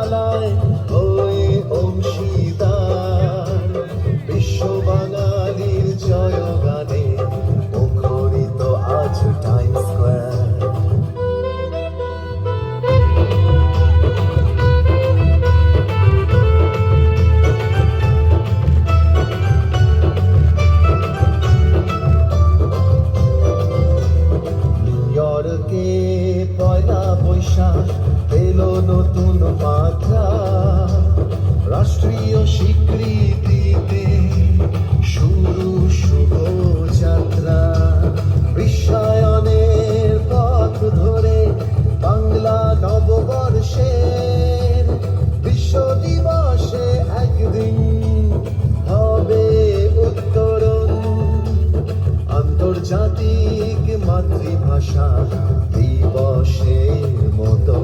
খেলায় হয়ে অংশীদার, বিশ্ব বাঙালির জয়গানে মুখরিত আজ টাইম স্কয়ার। নিউইয়র্কে পয়লা বৈশাখ এলো নতুন মাত্রা, রাষ্ট্রীয় স্বীকৃতিতে শুরু শুভ যাত্রা। বিশ্বায়নের পথ ধরে বাংলা নববর্ষের বিশ্ব দিবসে একদিন হবে উত্তরণ, আন্তর্জাতিক মাতৃভাষা দিবসের মতো।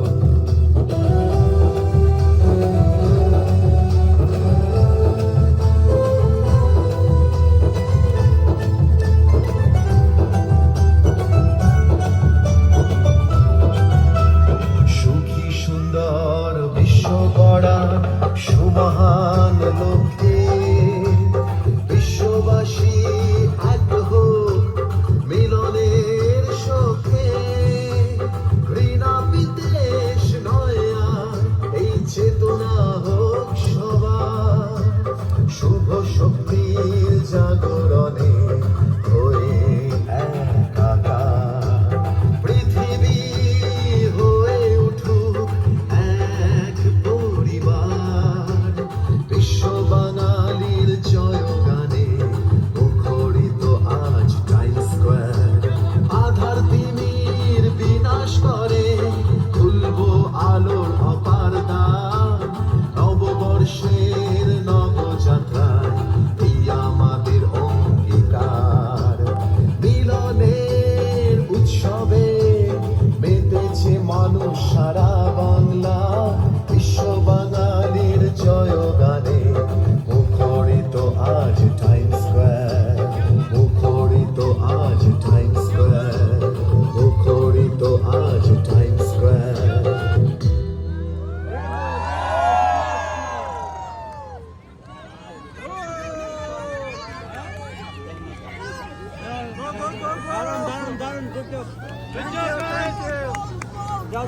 সুখী সুন্দর বিশ্ব গড়া সুমহান লক্ষ্যে বিশ্ববাসী এক হোক মিলনের সুখে। ঘৃণা বিদ্বেষ নয় আর এই চেতনা হোক সবার, শুভ শক্তির জাগরণে হয়ে একাকার। পৃথিবী হয়ে উঠুক এক পরিবার, বিশ্ব বাঙালির জয়গানে মুখরিত আজ টাইম স্কয়ার। আধার তিমির বিনাশ করে খুলবো আলোর অপার দ্বার, নববর্ষের নবযাত্রায় এই আমাদের অঙ্গীকার। মিলনের উৎসবে মেতেছে মানুষ সারা বাংলা, বিশ্ব বাঙালির জয়গানে মুখরিত আজ টাইম স্কয়ার। মুখরিত আজ টাইম স্কয়ার, মুখরিত আজ টাইম স্কয়ার। দারুণ, good job. Good job, guys. যাও